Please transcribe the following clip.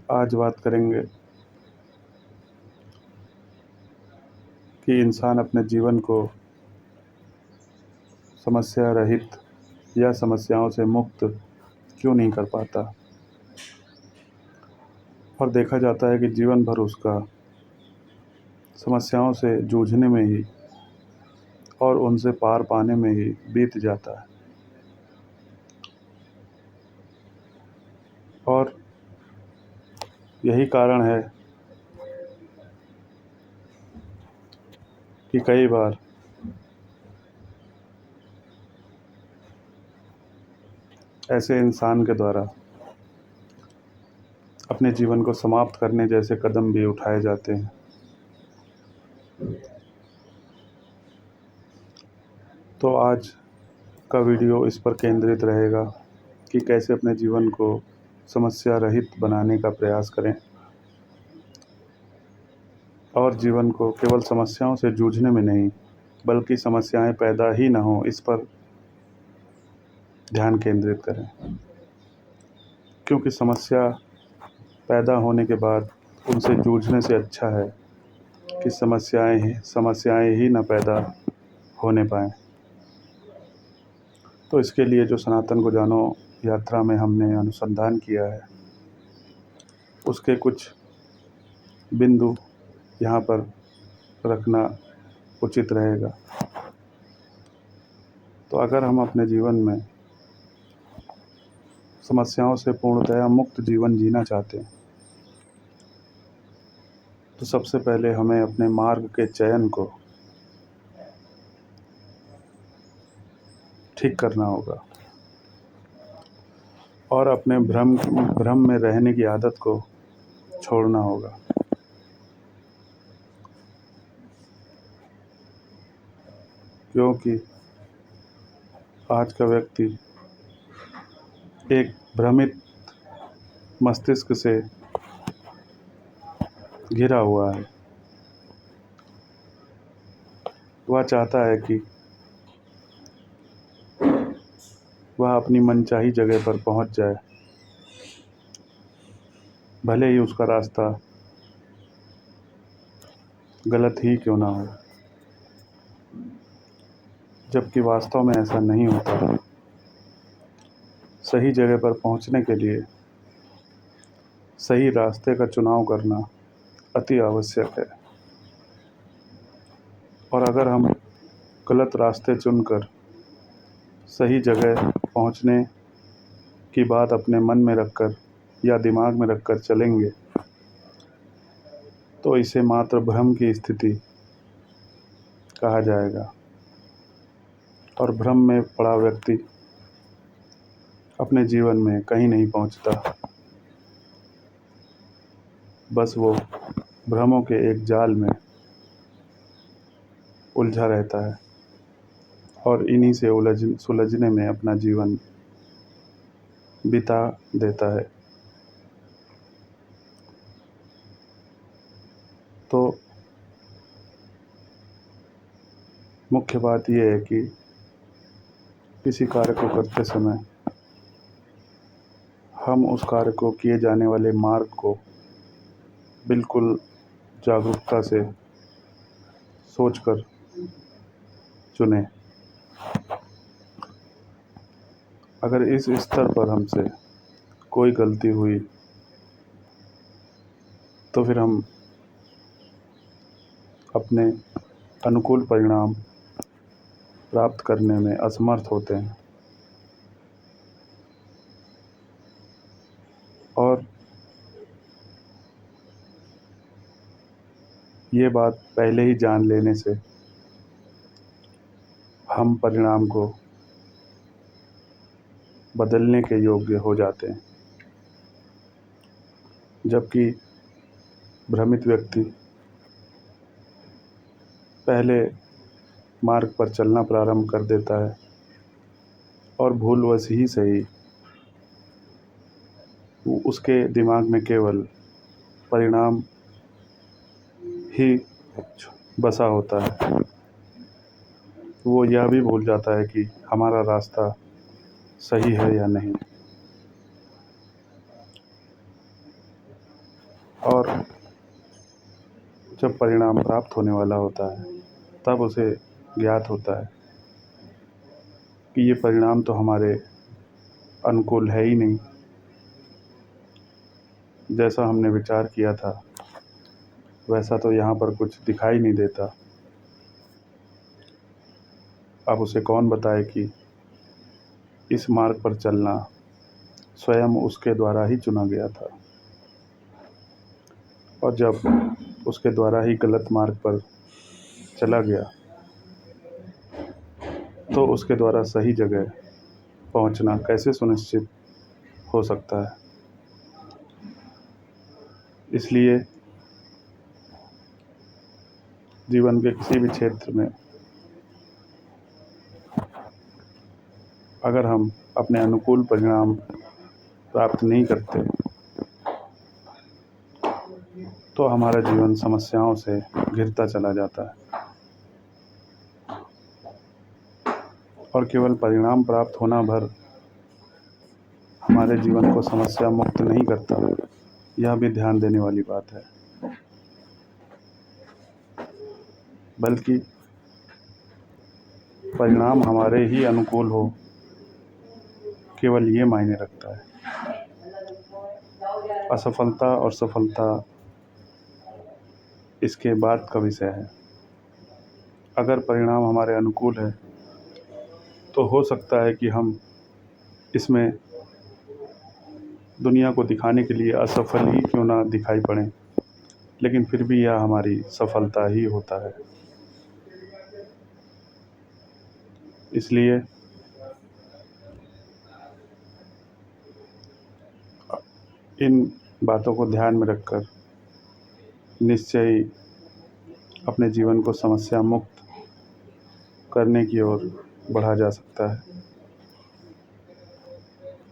आज बात करेंगे कि इंसान अपने जीवन को समस्या रहित या समस्याओं से मुक्त क्यों नहीं कर पाता। और देखा जाता है कि जीवन भर उसका समस्याओं से जूझने में ही और उनसे पार पाने में ही बीत जाता है। और यही कारण है कि कई बार ऐसे इंसान के द्वारा अपने जीवन को समाप्त करने जैसे कदम भी उठाए जाते हैं। तो आज का वीडियो इस पर केंद्रित रहेगा कि कैसे अपने जीवन को समस्या रहित बनाने का प्रयास करें और जीवन को केवल समस्याओं से जूझने में नहीं बल्कि समस्याएं पैदा ही ना हो इस पर ध्यान केंद्रित करें। क्योंकि समस्या पैदा होने के बाद उनसे जूझने से अच्छा है कि समस्याएं ही ना पैदा होने पाएँ। तो इसके लिए जो सनातन को जानो यात्रा में हमने अनुसंधान किया है उसके कुछ बिंदु यहाँ पर रखना उचित रहेगा। तो अगर हम अपने जीवन में समस्याओं से पूर्णतया मुक्त जीवन जीना चाहते हैं तो सबसे पहले हमें अपने मार्ग के चयन को ठीक करना होगा और अपने भ्रम में रहने की आदत को छोड़ना होगा। क्योंकि आज का व्यक्ति एक भ्रमित मस्तिष्क से घिरा हुआ है। वह चाहता है कि वह अपनी मनचाही जगह पर पहुंच जाए, भले ही उसका रास्ता गलत ही क्यों ना हो। जबकि वास्तव में ऐसा नहीं होता। सही जगह पर पहुंचने के लिए सही रास्ते का चुनाव करना अति आवश्यक है। और अगर हम गलत रास्ते चुनकर सही जगह पहुंचने की बात अपने मन में रखकर या दिमाग में रखकर चलेंगे तो इसे मात्र भ्रम की स्थिति कहा जाएगा। और भ्रम में पड़ा व्यक्ति अपने जीवन में कहीं नहीं पहुंचता। बस वो भ्रमों के एक जाल में उलझा रहता है और इन्हीं से सुलझने में अपना जीवन बिता देता है। तो मुख्य बात यह है कि किसी कार्य को करते समय हम उस कार्य को किए जाने वाले मार्ग को बिल्कुल जागरूकता से सोचकर चुनें। अगर इस स्तर पर हमसे कोई गलती हुई तो फिर हम अपने अनुकूल परिणाम प्राप्त करने में असमर्थ होते हैं। और ये बात पहले ही जान लेने से हम परिणाम को बदलने के योग्य हो जाते हैं। जबकि भ्रमित व्यक्ति पहले मार्ग पर चलना प्रारंभ कर देता है और भूलवश ही सही उसके दिमाग में केवल परिणाम ही बसा होता है। वो यह भी भूल जाता है कि हमारा रास्ता सही है या नहीं। और जब परिणाम प्राप्त होने वाला होता है तब उसे ज्ञात होता है कि ये परिणाम तो हमारे अनुकूल है ही नहीं। जैसा हमने विचार किया था वैसा तो यहाँ पर कुछ दिखाई नहीं देता। अब उसे कौन बताए कि इस मार्ग पर चलना स्वयं उसके द्वारा ही चुना गया था, और जब उसके द्वारा ही गलत मार्ग पर चला गया तो उसके द्वारा सही जगह पहुंचना कैसे सुनिश्चित हो सकता है। इसलिए जीवन के किसी भी क्षेत्र में अगर हम अपने अनुकूल परिणाम प्राप्त नहीं करते तो हमारा जीवन समस्याओं से घिरता चला जाता है, और केवल परिणाम प्राप्त होना भर हमारे जीवन को समस्या मुक्त नहीं करता। यह भी ध्यान देने वाली बात है, बल्कि परिणाम हमारे ही अनुकूल हो, केवल ये मायने रखता है। असफलता और सफलता इसके बाद का विषय है। अगर परिणाम हमारे अनुकूल है तो हो सकता है कि हम इसमें दुनिया को दिखाने के लिए असफल ही क्यों ना दिखाई पड़ें, लेकिन फिर भी यह हमारी सफलता ही होता है। इसलिए इन बातों को ध्यान में रखकर निश्चय ही अपने जीवन को समस्या मुक्त करने की ओर बढ़ा जा सकता है।